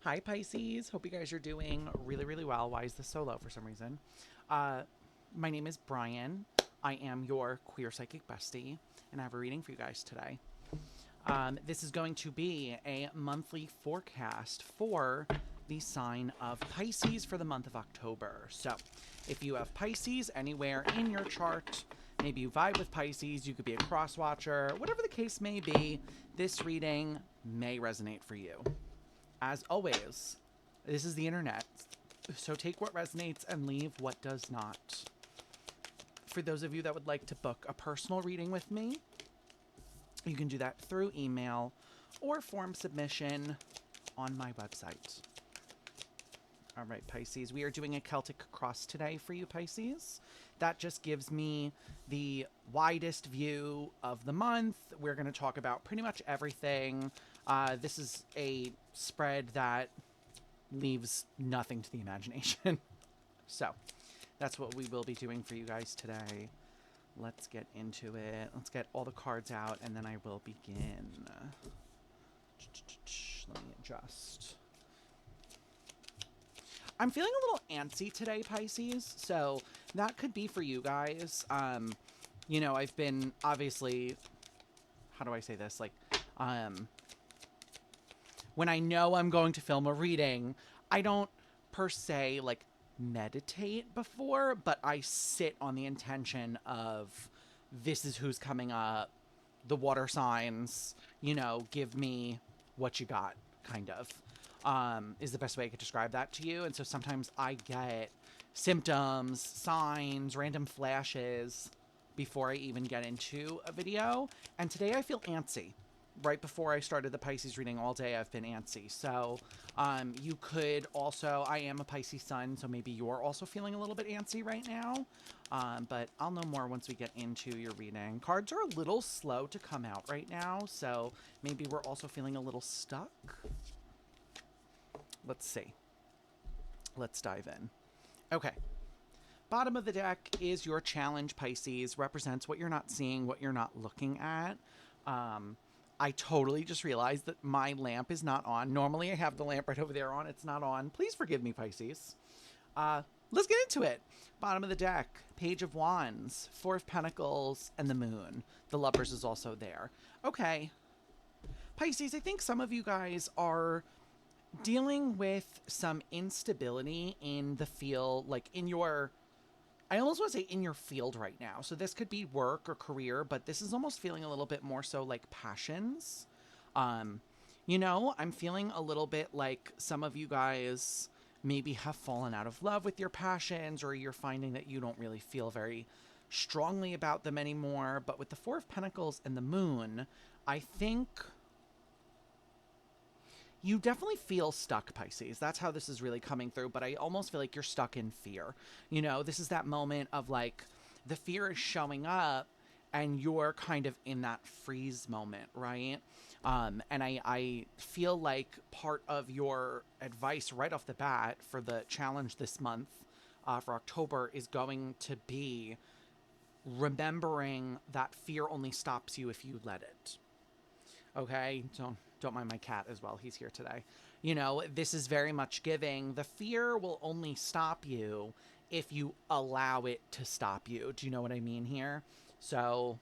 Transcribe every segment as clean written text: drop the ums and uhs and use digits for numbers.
Hi, Pisces. Hope you guys are doing really, really well. Why is this so low for some reason? Uh, my name is Brian. I am your queer psychic bestie, and I have a reading for you guys today. This is going to be a monthly forecast for the sign of Pisces for the month of October. So, if you have Pisces anywhere in your chart, maybe you vibe with Pisces, you could be a cross watcher, whatever the case may be, this reading may resonate for you. As always, this is the internet, so take what resonates and leave what does not. For those of you that would like to book a personal reading with me, you can do that through email or form submission on my website. All right, Pisces, we are doing a Celtic cross today for you, Pisces. That just gives me the widest view of the month. We're going to talk about pretty much everything. This is a spread that leaves nothing to the imagination. So that's what we will be doing for you guys today. Let's get into it. Let's get all the cards out, and then I will begin. Let me adjust. I'm feeling a little antsy today, Pisces, so that could be for you guys. You know, I've been obviously, how do I say this? Like, when I know I'm going to film a reading, I don't per se like meditate before, but I sit on the intention of this is who's coming up, the water signs, you know, give me what you got, kind of, is the best way I could describe that to you. And so sometimes I get symptoms, signs, random flashes before I even get into a video. And today I feel antsy. Right before I started the Pisces reading all day, I've been antsy. So you could also, I am a Pisces sun, so maybe you're also feeling a little bit antsy right now. But I'll know more once we get into your reading. Cards are a little slow to come out right now, so maybe we're also feeling a little stuck. Let's see. Let's dive in. Okay. Bottom of the deck is your challenge, Pisces. Represents what you're not seeing, what you're not looking at. I totally just realized that my lamp is not on. Normally I have the lamp right over there on. It's not on. Please forgive me, Pisces. Let's get into it. Bottom of the deck, Page of Wands, Four of Pentacles, and the Moon. The Lovers is also there. Okay. Pisces, I think some of you guys are dealing with some instability in the field, like in your, I almost want to say in your field right now. So this could be work or career, but this is almost feeling a little bit more so like passions. You know, I'm feeling a little bit like some of you guys maybe have fallen out of love with your passions, or you're finding that you don't really feel very strongly about them anymore. But with the Four of Pentacles and the Moon, I think you definitely feel stuck, Pisces. That's how this is really coming through, but I almost feel like you're stuck in fear. You know, this is that moment of like the fear is showing up and you're kind of in that freeze moment, right? And I feel like part of your advice right off the bat for the challenge this month, for October, is going to be remembering that fear only stops you if you let it. Okay, don't mind my cat as well. He's here today. You know, this is very much giving. The fear will only stop you if you allow it to stop you. Do you know what I mean here? So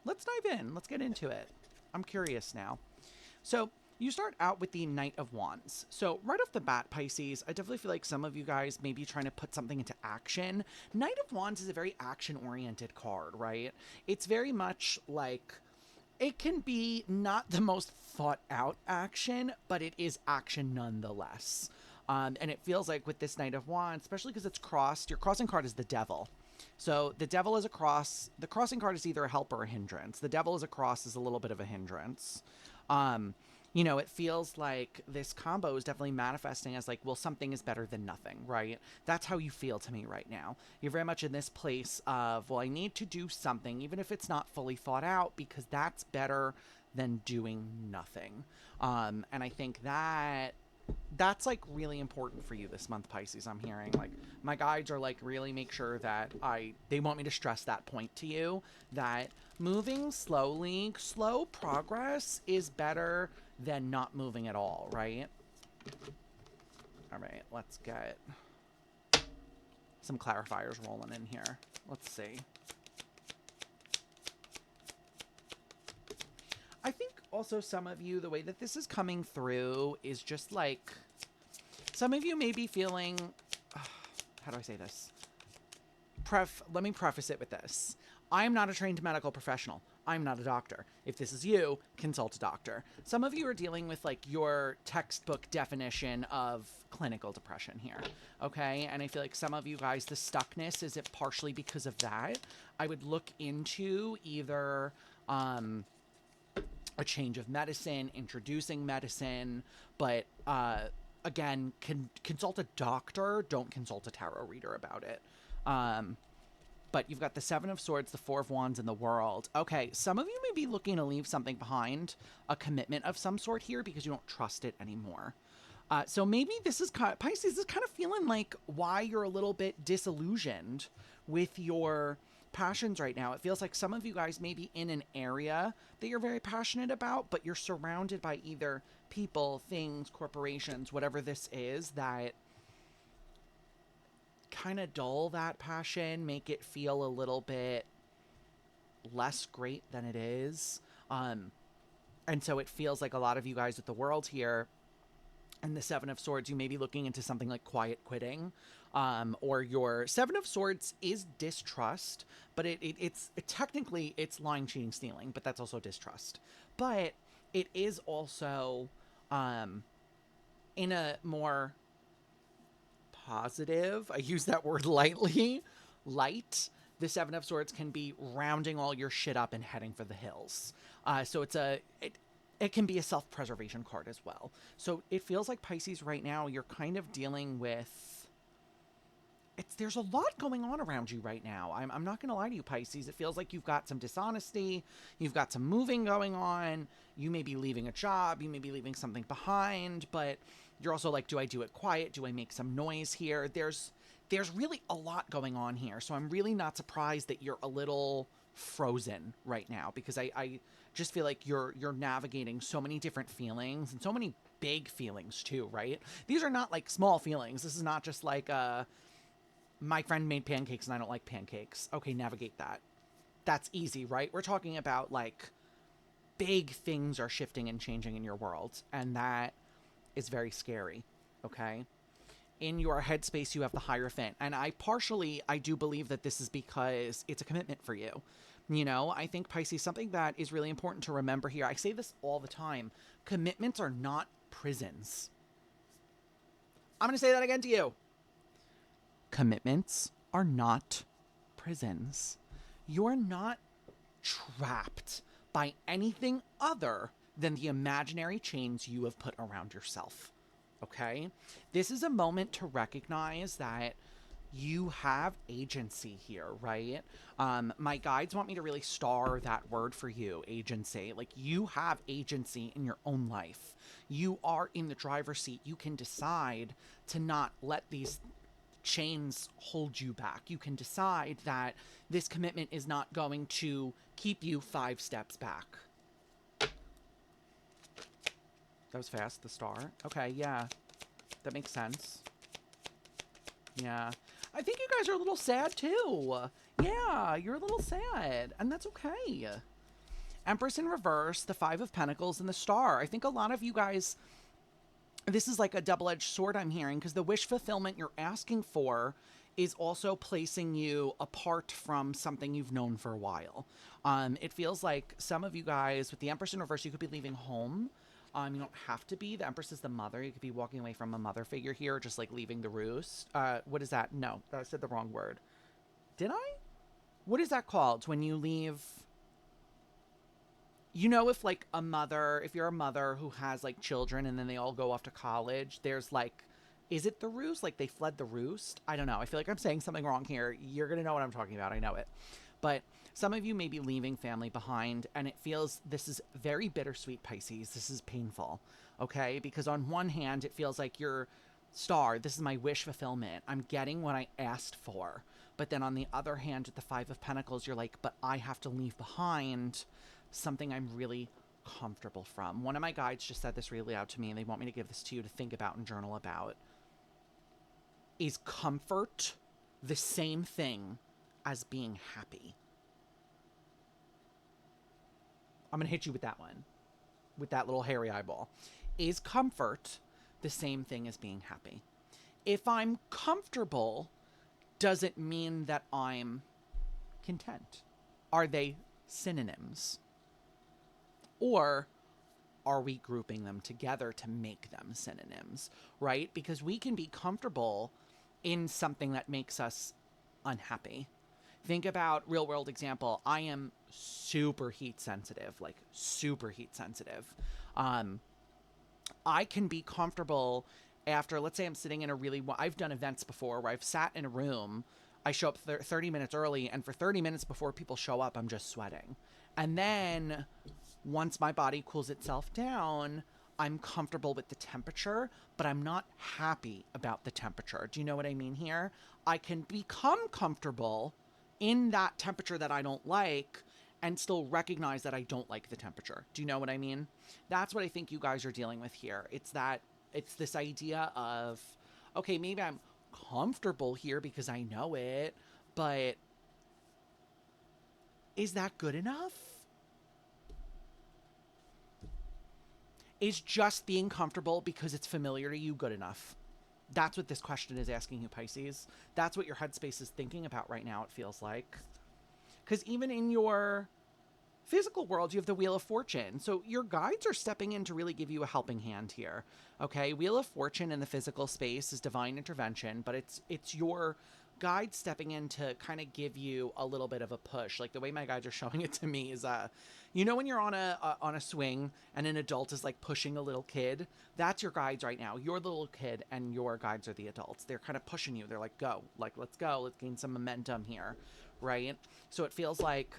let's dive in. Let's get into it. I'm curious now. So you start out with the Knight of Wands. So right off the bat, Pisces, I definitely feel like some of you guys may be trying to put something into action. Knight of Wands is a very action-oriented card, right? It's very much like, it can be not the most thought out action, but it is action nonetheless. And it feels like with this Knight of Wands, especially because it's crossed, your crossing card is the Devil. So the Devil is a cross. The crossing card is either a help or a hindrance. The Devil is a cross, is a little bit of a hindrance. You know, it feels like this combo is definitely manifesting as like, well, something is better than nothing, right? That's how you feel to me right now. You're very much in this place of, well, I need to do something, even if it's not fully thought out, because that's better than doing nothing. And I think that's like really important for you this month, Pisces. I'm hearing like my guides are like, really make sure that they want me to stress that point to you, that moving slowly, slow progress is better than not moving at all, right? All right, let's get some clarifiers rolling in here. Let's see. I think also some of you, the way that this is coming through is just like, some of you may be feeling, how do I say this? Let me preface it with this. I am not a trained medical professional. I'm not a doctor. If this is you, consult a doctor. Some of you are dealing with like your textbook definition of clinical depression here, okay? And I feel like some of you guys, the stuckness, is it partially because of that? I would look into either a change of medicine, introducing medicine, but again, consult a doctor. Don't consult a tarot reader about it. But you've got the Seven of Swords, the Four of Wands, and the World. Okay, some of you may be looking to leave something behind, a commitment of some sort here, because you don't trust it anymore. So maybe this is kind of, Pisces is kind of feeling like why you're a little bit disillusioned with your passions right now. It feels like some of you guys may be in an area that you're very passionate about, but you're surrounded by either people, things, corporations, whatever this is, that kind of dull that passion, make it feel a little bit less great than it is. And so it feels like a lot of you guys with the World here and the Seven of Swords, you may be looking into something like quiet quitting, or your Seven of Swords is distrust, but it's technically it's lying, cheating, stealing, but that's also distrust. But it is also in a more positive, I use that word lightly, light, the Seven of Swords can be rounding all your shit up and heading for the hills. So it can be a self-preservation card as well. So it feels like Pisces right now, you're kind of dealing with, there's a lot going on around you right now. I'm not going to lie to you, Pisces. It feels like you've got some dishonesty. You've got some moving going on. You may be leaving a job. You may be leaving something behind, but you're also like, do I do it quiet? Do I make some noise here? There's really a lot going on here. So I'm really not surprised that you're a little frozen right now, because I just feel like you're navigating so many different feelings, and so many big feelings too, right? These are not like small feelings. This is not just like, my friend made pancakes and I don't like pancakes. Okay, navigate that. That's easy, right? We're talking about like big things are shifting and changing in your world, and that is very scary, okay? In your headspace, you have the Hierophant, and I do believe that this is because it's a commitment for you. You know, I think, Pisces, something that is really important to remember here, I say this all the time, commitments are not prisons. I'm going to say that again to you. Commitments are not prisons. You're not trapped by anything other than the imaginary chains you have put around yourself. Okay? This is a moment to recognize that you have agency here, right? My guides want me to really star that word for you, agency. Like, you have agency in your own life. You are in the driver's seat. You can decide to not let these chains hold you back. You can decide that this commitment is not going to keep you 5 steps back. That was fast, the star. Okay, yeah. That makes sense. Yeah. I think you guys are a little sad, too. Yeah, you're a little sad. And that's okay. Empress in reverse, the 5 of Pentacles, and the star. I think a lot of you guys, this is like a double-edged sword I'm hearing, because the wish fulfillment you're asking for is also placing you apart from something you've known for a while. It feels like some of you guys, with the Empress in reverse, you could be leaving home. You don't have to be. The Empress is the mother. You could be walking away from a mother figure here, just like leaving the roost. What is that? No, I said the wrong word. Did I? What is that called when you leave? You know, if like a mother, if you're a mother who has like children and then they all go off to college, there's like, is it the roost? Like they fled the roost? I don't know. I feel like I'm saying something wrong here. You're going to know what I'm talking about. I know it. But some of you may be leaving family behind, and it feels, this is very bittersweet, Pisces. This is painful, okay? Because on one hand, it feels like your star, this is my wish fulfillment. I'm getting what I asked for. But then on the other hand, with the 5 of Pentacles, you're like, but I have to leave behind something I'm really comfortable from. One of my guides just said this really out to me, and they want me to give this to you to think about and journal about. Is comfort the same thing as being happy? I'm going to hit you with that one, with that little hairy eyeball. Is comfort the same thing as being happy? If I'm comfortable, does it mean that I'm content? Are they synonyms? Or are we grouping them together to make them synonyms, right? Because we can be comfortable in something that makes us unhappy. Think about real world example. I am super heat sensitive, like super heat sensitive. I can be comfortable after, let's say I'm sitting in a really, I've done events before where I've sat in a room, I show up 30 minutes early, and for 30 minutes before people show up, I'm just sweating. And then once my body cools itself down, I'm comfortable with the temperature, but I'm not happy about the temperature. Do you know what I mean here? I can become comfortable in that temperature that I don't like and still recognize that I don't like the temperature. Do you know what I mean? That's what I think you guys are dealing with here. It's this idea of, okay, maybe I'm comfortable here because I know it, but is that good enough? Is just being comfortable because it's familiar to you good enough? That's what this question is asking you, Pisces. That's what your headspace is thinking about right now, it feels like. Because even in your physical world, you have the Wheel of Fortune. So your guides are stepping in to really give you a helping hand here. Okay, Wheel of Fortune in the physical space is divine intervention, but it's your guide stepping in to kind of give you a little bit of a push. Like the way my guides are showing it to me is, you know, when you're on a swing and an adult is like pushing a little kid, that's your guides right now. You're the little kid and your guides are the adults. They're kind of pushing you. They're like, go, like, let's go. Let's gain some momentum here, right? So it feels like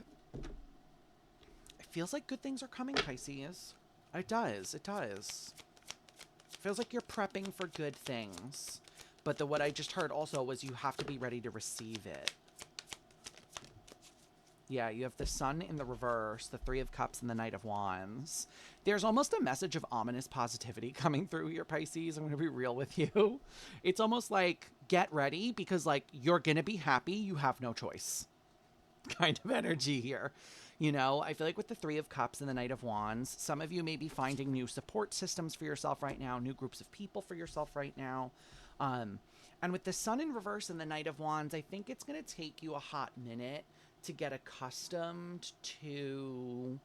good things are coming, Pisces. It does. It does. It feels like you're prepping for good things. But what I just heard also was you have to be ready to receive it. Yeah, you have the Sun in the reverse, the Three of Cups, and the Knight of Wands. There's almost a message of ominous positivity coming through here, Pisces. I'm going to be real with you. It's almost like, get ready because, like, you're going to be happy. You have no choice kind of energy here. You know, I feel like with the Three of Cups and the Knight of Wands, some of you may be finding new support systems for yourself right now, new groups of people for yourself right now. And with the Sun in reverse and the Knight of Wands, I think it's going to take you a hot minute to get accustomed to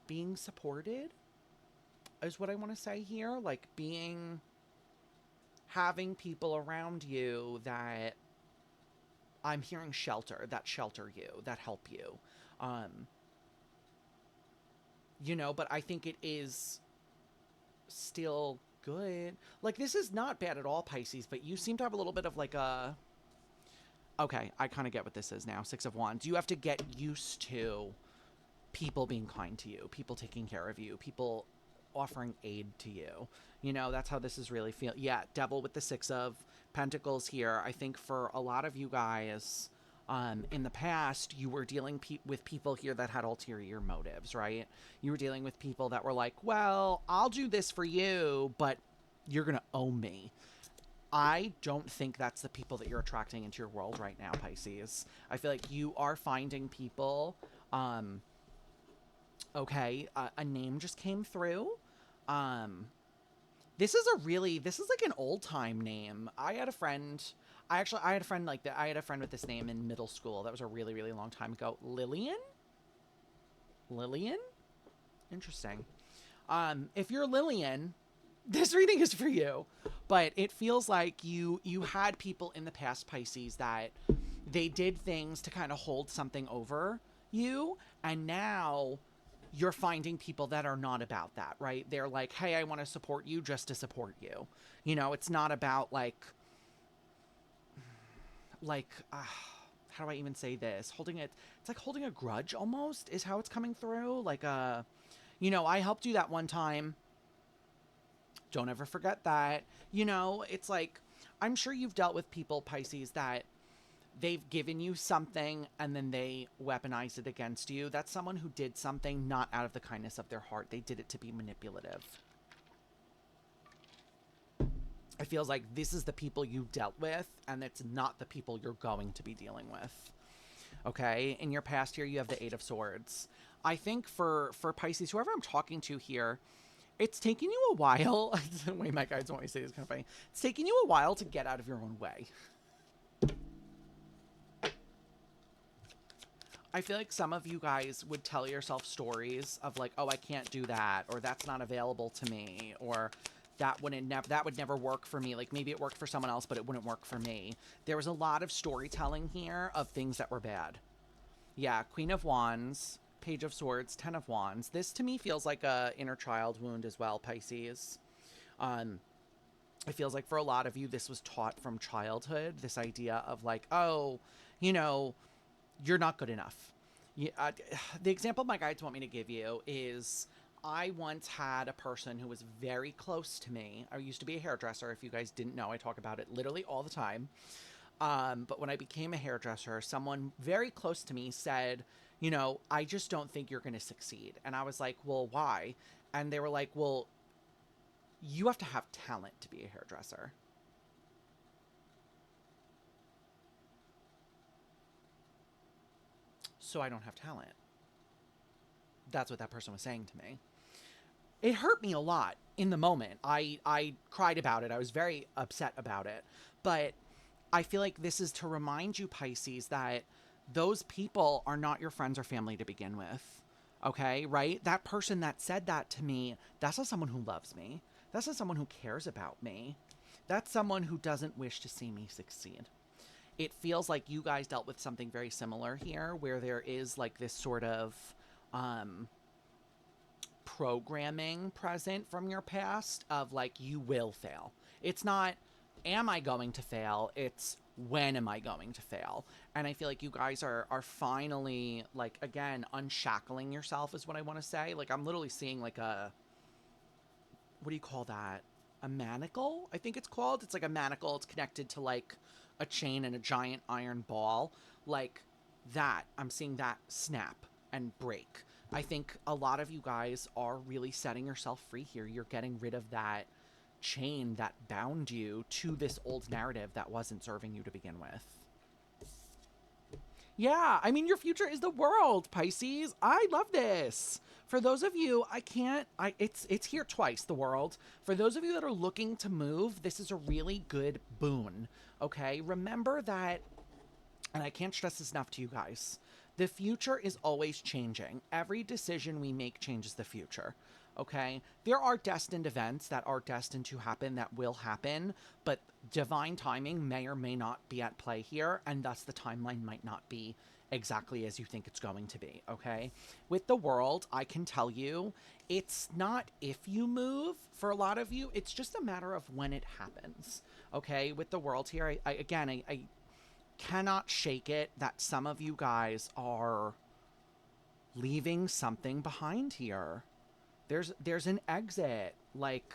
being supported, is what I want to say here. Like having people around you that I'm hearing that shelter you, that help you. You know, but I think it is still good. Like, this is not bad at all, Pisces, but you seem to have a little bit of like a... Okay, I kind of get what this is now. Six of Wands. You have to get used to people being kind to you, people taking care of you, people offering aid to you. You know, that's how this is really feeling. Yeah, Devil with the Six of Pentacles here. I think for a lot of you guys, in the past, you were dealing with people here that had ulterior motives, right? You were dealing with people that were like, well, I'll do this for you, but you're going to owe me. I don't think that's the people that you're attracting into your world right now, Pisces. I feel like you are finding people, okay, a name just came through. This is like an old time name. I had a friend like that. I had a friend with this name in middle school. That was a really, really long time ago. Lillian? Interesting. If you're Lillian, this reading is for you. But it feels like you had people in the past, Pisces, that they did things to kind of hold something over you, and now you're finding people that are not about that, right? They're like, hey, I want to support you just to support you. You know, it's not about like how do I even say this? It's like holding a grudge almost is how it's coming through. Like, you know, I helped you that one time. Don't ever forget that. You know, it's like, I'm sure you've dealt with people, Pisces, that they've given you something and then they weaponize it against you. That's someone who did something not out of the kindness of their heart. They did it to be manipulative. It feels like this is the people you dealt with, and it's not the people you're going to be dealing with. Okay? In your past here, you have the Eight of Swords. I think for Pisces, whoever I'm talking to here, it's taking you a while. The way my guides want me to say this is kind of funny. It's taking you a while to get out of your own way. I feel like some of you guys would tell yourself stories of like, oh, I can't do that, or that's not available to me, or that would never work for me. Like maybe it worked for someone else, but it wouldn't work for me. There was a lot of storytelling here of things that were bad. Yeah, Queen of Wands, Page of Swords, Ten of Wands. This to me feels like a inner child wound as well, Pisces. It feels like for a lot of you, this was taught from childhood. This idea of like, oh, you know, you're not good enough. The example my guides want me to give you is I once had a person who was very close to me. I used to be a hairdresser. If you guys didn't know, I talk about it literally all the time. But when I became a hairdresser, someone very close to me said, you know, I just don't think you're going to succeed. And I was like, well, why? And they were like, well, you have to have talent to be a hairdresser. So I don't have talent. That's what that person was saying to me. It hurt me a lot in the moment. I cried about it. I was very upset about it. But I feel like this is to remind you, Pisces, that those people are not your friends or family to begin with. Okay, right? That person that said that to me, that's not someone who loves me. That's not someone who cares about me. That's someone who doesn't wish to see me succeed. It feels like you guys dealt with something very similar here, where there is like this sort of programming present from your past of like, you will fail. It's not, am I going to fail? It's, when am I going to fail? And I feel like you guys are finally, like, again, unshackling yourself is what I want to say. Like, I'm literally seeing like a, what do you call that? A manacle, I think it's called. It's like a manacle. It's connected to like a chain and a giant iron ball. Like that, I'm seeing that snap and break. I think a lot of you guys are really setting yourself free here. You're getting rid of that chain that bound you to this old narrative that wasn't serving you to begin with. Yeah, I mean, your future is the world, Pisces. I love this. For those of you, it's here twice, the world. For those of you that are looking to move, this is a really good boon, okay? Remember that, and I can't stress this enough to you guys, the future is always changing. Every decision we make changes the future, okay? There are destined events that are destined to happen that will happen, but divine timing may or may not be at play here, and thus the timeline might not be exactly as you think it's going to be, okay? With the world, I can tell you, it's not if you move for a lot of you, it's just a matter of when it happens, okay? With the world here, I cannot shake it that some of you guys are leaving something behind here. There's an exit. Like,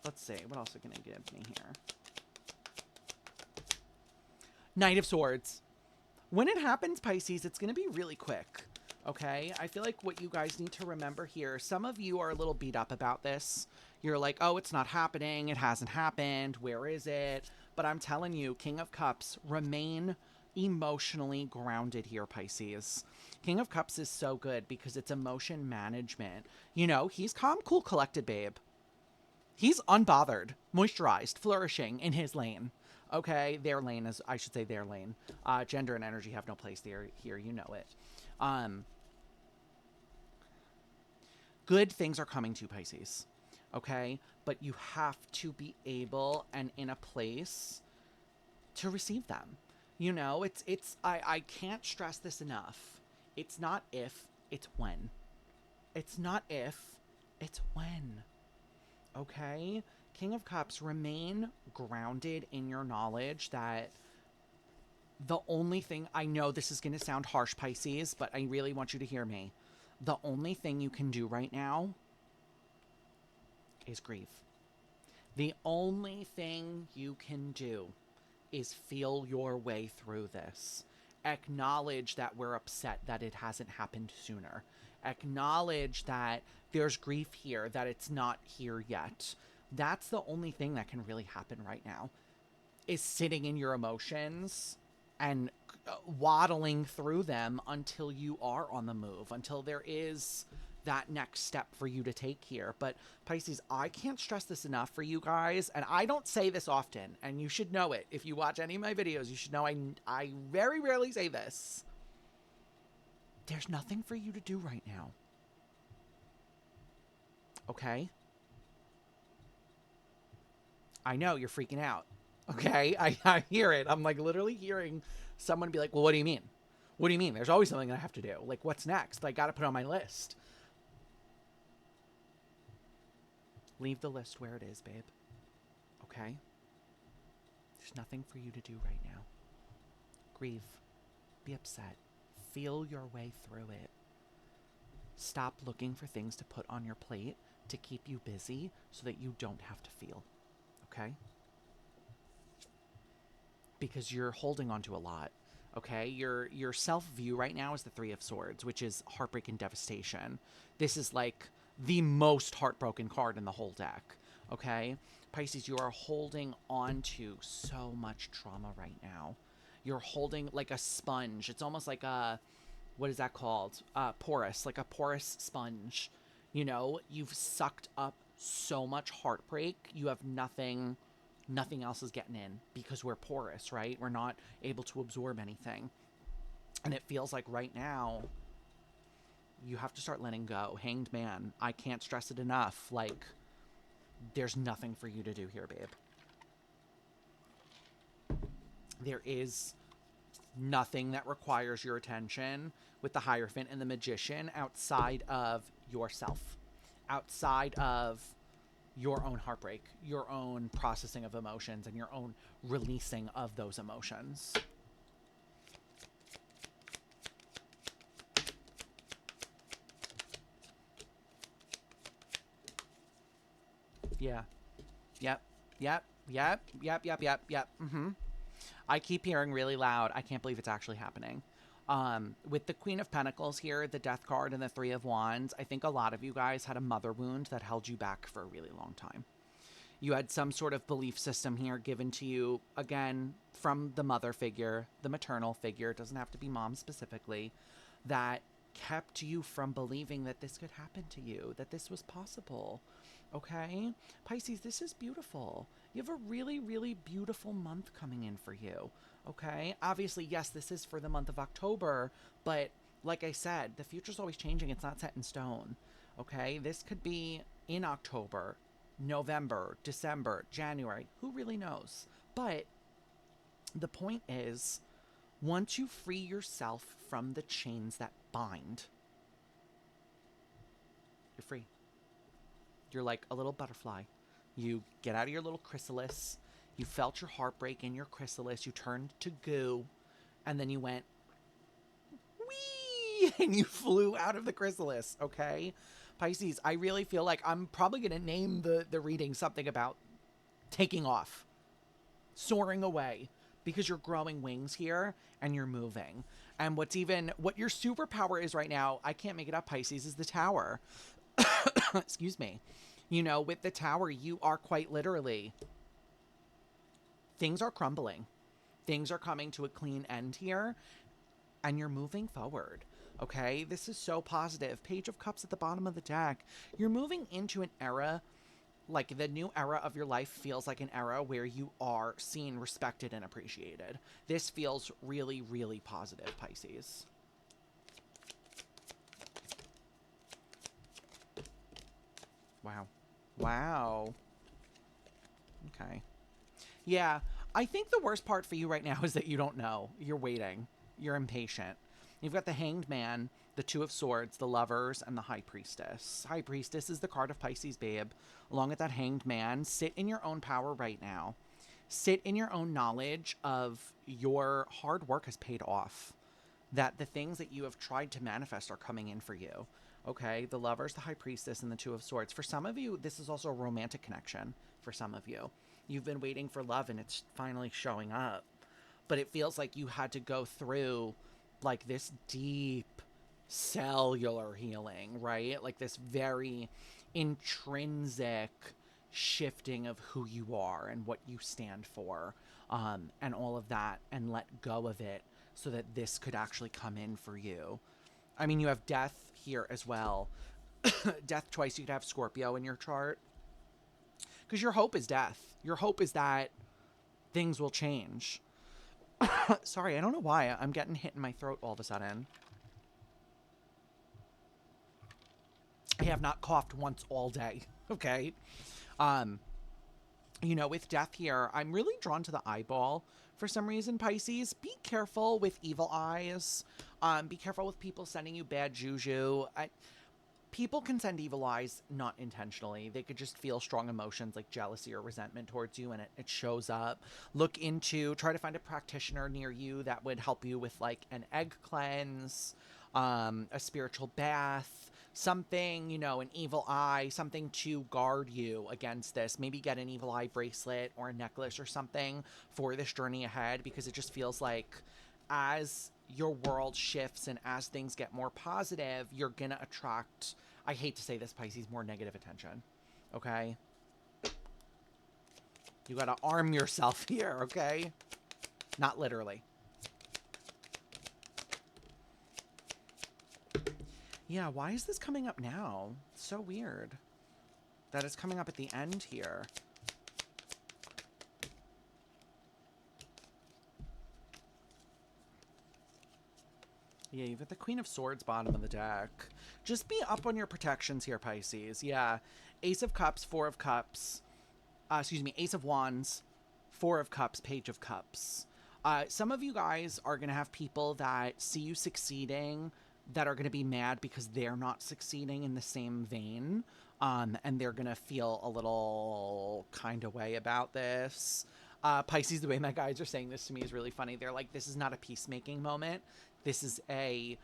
let's see, what else are gonna give me here? Knight of Swords. When it happens, Pisces, it's gonna be really quick. Okay, I feel like what you guys need to remember here, some of you are a little beat up about this. You're like, oh, it's not happening. It hasn't happened. Where is it? But I'm telling you, King of Cups, remain emotionally grounded here, Pisces. King of Cups is so good because it's emotion management. You know, he's calm, cool, collected, babe. He's unbothered, moisturized, flourishing in his lane. Okay, their lane is, I should say their lane. Gender and energy have no place there here, you know it. Good things are coming to Pisces, okay? But you have to be able and in a place to receive them. You know, I can't stress this enough. It's not if, it's when. It's not if, it's when. Okay? King of Cups, remain grounded in your knowledge that the only thing, I know this is going to sound harsh, Pisces, but I really want you to hear me. The only thing you can do right now is grieve. The only thing you can do is feel your way through this. Acknowledge that we're upset that it hasn't happened sooner. Acknowledge that there's grief here, that it's not here yet. That's the only thing that can really happen right now, is sitting in your emotions and waddling through them until you are on the move, until there is that next step for you to take here. But Pisces, I can't stress this enough for you guys, and I don't say this often, and you should know it. If you watch any of my videos, you should know I very rarely say this. There's nothing for you to do right now. Okay? I know, you're freaking out. Okay? I hear it. I'm like literally hearing someone be like, well, what do you mean? What do you mean? There's always something I have to do. Like, what's next? I got to put on my list. Leave the list where it is, babe. Okay? There's nothing for you to do right now. Grieve. Be upset. Feel your way through it. Stop looking for things to put on your plate to keep you busy so that you don't have to feel. Okay? Because you're holding on to a lot. Okay? Your self-view right now is the Three of Swords, which is heartbreak and devastation. This is like the most heartbroken card in the whole deck. Okay? Pisces, you are holding on to so much trauma right now. You're holding like a sponge. It's almost like a, what is that called? Porous, like a porous sponge. You know, you've sucked up so much heartbreak. You have nothing else is getting in because we're porous, right? We're not able to absorb anything. And it feels like right now you have to start letting go. Hanged Man, I can't stress it enough. Like, there's nothing for you to do here, babe. There is nothing that requires your attention with the Hierophant and the Magician outside of yourself, outside of your own heartbreak, your own processing of emotions, and your own releasing of those emotions. Yeah. Yep. Mm-hmm. I keep hearing really loud. I can't believe it's actually happening. With the Queen of Pentacles here, the Death card, and the Three of Wands, I think a lot of you guys had a mother wound that held you back for a really long time. You had some sort of belief system here given to you, again, from the mother figure, the maternal figure, it doesn't have to be mom specifically, that kept you from believing that this could happen to you, that this was possible. Okay? Pisces, this is beautiful. You have a really, really beautiful month coming in for you. Okay? Obviously, yes, this is for the month of October, but like I said, the future's always changing. It's not set in stone. Okay? This could be in October, November, December, January. Who really knows? But the point is, once you free yourself from the chains that bind, you're free. You're like a little butterfly. You get out of your little chrysalis. You felt your heartbreak in your chrysalis. You turned to goo. And then you went, whee! And you flew out of the chrysalis, okay? Pisces, I really feel like I'm probably going to name the reading something about taking off. Soaring away. Because you're growing wings here and you're moving. And what your superpower is right now, I can't make it up, Pisces, is the Tower. Excuse me. You know, with the Tower, you are quite literally, things are crumbling. Things are coming to a clean end here, and you're moving forward. Okay? This is so positive. Page of Cups at the bottom of the deck. You're moving into an era, like the new era of your life feels like an era where you are seen, respected, and appreciated. This feels really, really positive, Pisces. Wow. Wow. Okay. Yeah, I think the worst part for you right now is that you don't know. You're waiting. You're impatient. You've got the Hanged Man, the Two of Swords, the Lovers, and the High Priestess. High Priestess is the card of Pisces, babe. Along with that Hanged Man, sit in your own power right now. Sit in your own knowledge of your hard work has paid off. That the things that you have tried to manifest are coming in for you. Okay, the Lovers, the High Priestess, and the Two of Swords. For some of you, this is also a romantic connection. For some of you, you've been waiting for love and it's finally showing up. But it feels like you had to go through like this deep, cellular healing, right? Like this very intrinsic shifting of who you are and what you stand for, and all of that, and let go of it so that this could actually come in for you. I mean, you have death here as well. Death twice. You could have Scorpio in your chart because your hope is death. Your hope is that things will change. Sorry, I don't know why I'm getting hit in my throat all of a sudden. I have not coughed once all day. Okay. You know, with death here, I'm really drawn to the eyeball for some reason, Pisces. Be careful with evil eyes. Be careful with people sending you bad juju. People can send evil eyes not intentionally. They could just feel strong emotions like jealousy or resentment towards you, and it shows up. Try to find a practitioner near you that would help you with like an egg cleanse, a spiritual bath, something, you know, an evil eye, something to guard you against this. Maybe get an evil eye bracelet or a necklace or something for this journey ahead, because it just feels like as your world shifts and as things get more positive, you're gonna attract, I hate to say this, Pisces, more negative attention. Okay? You gotta arm yourself here, okay? Not literally. Yeah, why is this coming up now? It's so weird that it's coming up at the end here. Yeah, you've got the Queen of Swords bottom of the deck. Just be up on your protections here, Pisces. Yeah. Ace of Cups, Four of Cups. Ace of Wands, Four of Cups, Page of Cups. Some of you guys are going to have people that see you succeeding that are going to be mad because they're not succeeding in the same vein. And they're going to feel a little kind of way about this. Pisces, the way my guides are saying this to me is really funny. They're like, this is not a peacemaking moment. This is a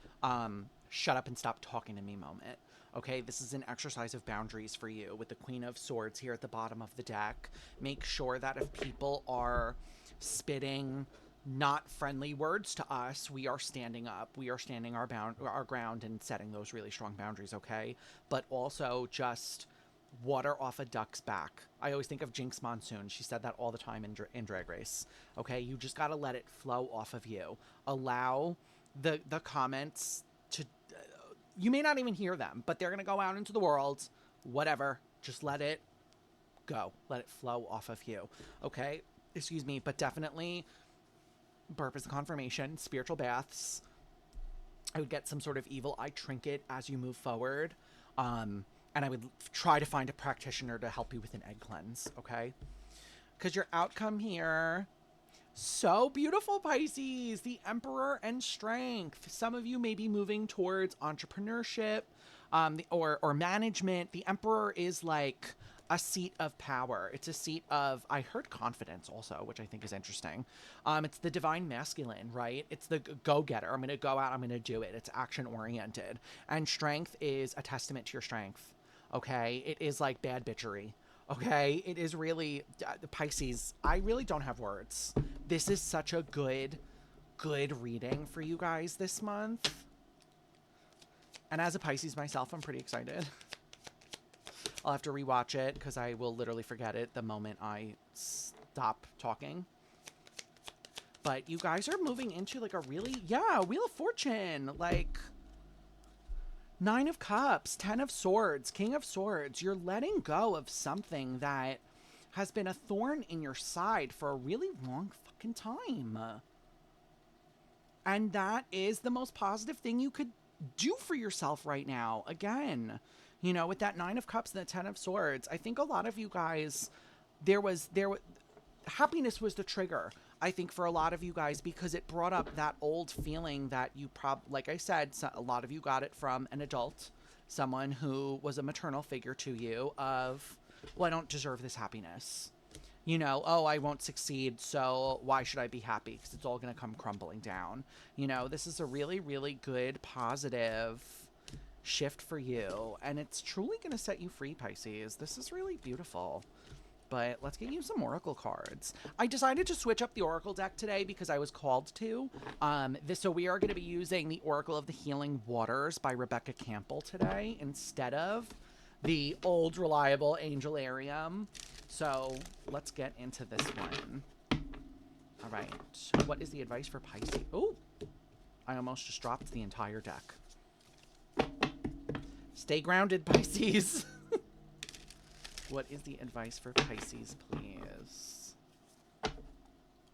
shut up and stop talking to me moment. Okay, this is an exercise of boundaries for you with the Queen of Swords here at the bottom of the deck. Make sure that if people are spitting not friendly words to us, we are standing up. We are standing our ground and setting those really strong boundaries, okay? But also just water off a duck's back. I always think of Jinx Monsoon. She said that all the time in Drag Race. Okay, you just got to let it flow off of you. Allow the comments to you may not even hear them, but they're going to go out into the world. Whatever. Just let it go. Let it flow off of you. Okay? Excuse me, but definitely burp is the confirmation. Spiritual baths. I would get some sort of evil eye trinket as you move forward. And I would try to find a practitioner to help you with an egg cleanse. Okay? Because your outcome here... So beautiful, Pisces, the Emperor and Strength. Some of you may be moving towards entrepreneurship or management. The Emperor is like a seat of power. It's a seat of, I heard confidence also, which I think is interesting. It's the divine masculine, right? It's the go-getter. I'm going to go out, I'm going to do it. It's action-oriented. And Strength is a testament to your strength, okay? It is like bad bitchery. Okay, it is really, Pisces, I really don't have words. This is such a good reading for you guys this month. And as a Pisces myself, I'm pretty excited. I'll have to rewatch it because I will literally forget it the moment I stop talking. But you guys are moving into like a really, Wheel of Fortune, like... Nine of Cups, Ten of Swords, King of Swords. You're letting go of something that has been a thorn in your side for a really long fucking time. And that is the most positive thing you could do for yourself right now. Again, you know, with that Nine of Cups and the Ten of Swords, I think a lot of you guys, happiness was the trigger. I think for a lot of you guys, because it brought up that old feeling that you like I said, a lot of you got it from an adult, someone who was a maternal figure to you of, well, I don't deserve this happiness. You know, oh, I won't succeed, so why should I be happy? Because it's all going to come crumbling down. You know, this is a really, really good, positive shift for you. And it's truly going to set you free, Pisces. This is really beautiful. But let's get you some oracle cards. I decided to switch up the oracle deck today because I was called to. So we are going to be using the Oracle of the Healing Waters by Rebecca Campbell today instead of the old reliable Angelarium. So let's get into this one. All right. What is the advice for Pisces? Oh, I almost just dropped the entire deck. Stay grounded, Pisces. What is the advice for Pisces, please?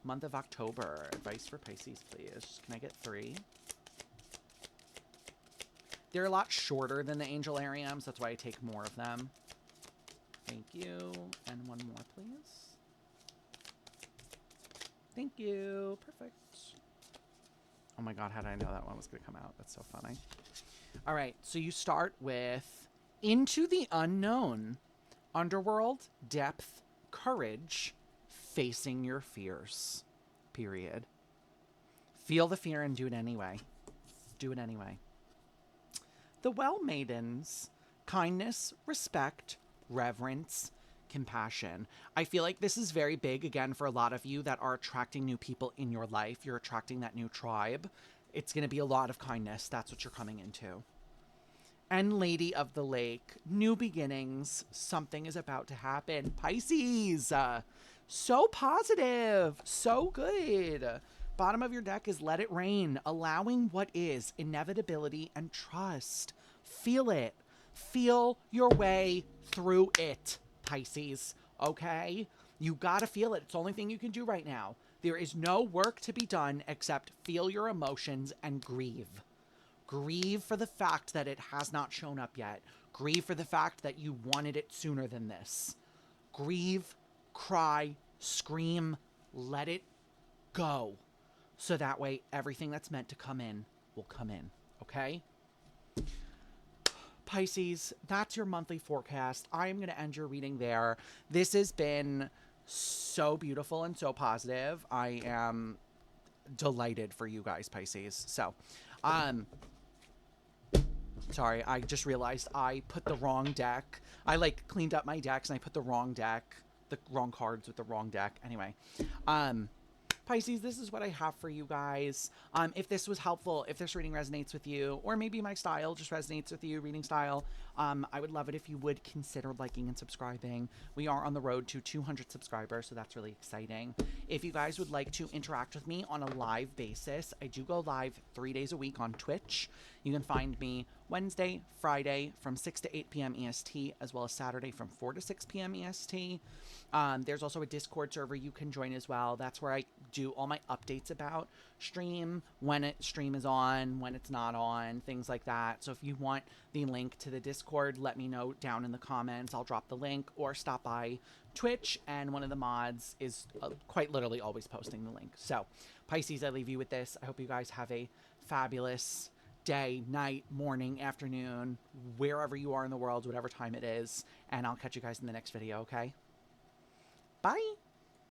Month of October. Advice for Pisces, please. Can I get 3? They're a lot shorter than the Angelariums. That's why I take more of them. Thank you. And one more, please. Thank you. Perfect. Oh my god, how did I know that one was going to come out? That's so funny. All right, so you start with Into the Unknown. Underworld, depth, courage, facing your fears. Period. Feel the fear and do it anyway. Do it anyway. The Well Maidens, kindness, respect, reverence, compassion. I feel like this is very big, again, for a lot of you that are attracting new people in your life. You're attracting that new tribe. It's going to be a lot of kindness. That's what you're coming into. And Lady of the Lake, new beginnings. Something is about to happen. Pisces, so positive, so good. Bottom of your deck is Let It Rain, allowing what is, inevitability and trust. Feel it. Feel your way through it, Pisces, okay? You gotta feel it. It's the only thing you can do right now. There is no work to be done except feel your emotions and grieve. Grieve for the fact that it has not shown up yet. Grieve for the fact that you wanted it sooner than this. Grieve, cry, scream, let it go. So that way everything that's meant to come in will come in, okay? Pisces, that's your monthly forecast. I am going to end your reading there. This has been so beautiful and so positive. I am delighted for you guys, Pisces. So, sorry, I just realized I put the wrong deck. I cleaned up my decks and I put the wrong deck, the wrong cards with the wrong deck. Anyway, Pisces, this is what I have for you guys. If this was helpful, if this reading resonates with you, or maybe my style just resonates with you, reading style, I would love it if you would consider liking and subscribing. We are on the road to 200 subscribers, so that's really exciting. If you guys would like to interact with me on a live basis, I do go live 3 days a week on Twitch. You can find me Wednesday, Friday from 6 to 8 p.m. EST, as well as Saturday from 4 to 6 p.m. EST. There's also a Discord server you can join as well. That's where I do all my updates about stream, when stream is on, when it's not on, things like that. So if you want the link to the Discord, let me know down in the comments. I'll drop the link, or stop by Twitch, and one of the mods is quite literally always posting the link. So Pisces, I leave you with this. I hope you guys have a fabulous day, night, morning, afternoon, wherever you are in the world, whatever time it is, and I'll catch you guys in the next video, okay? Bye!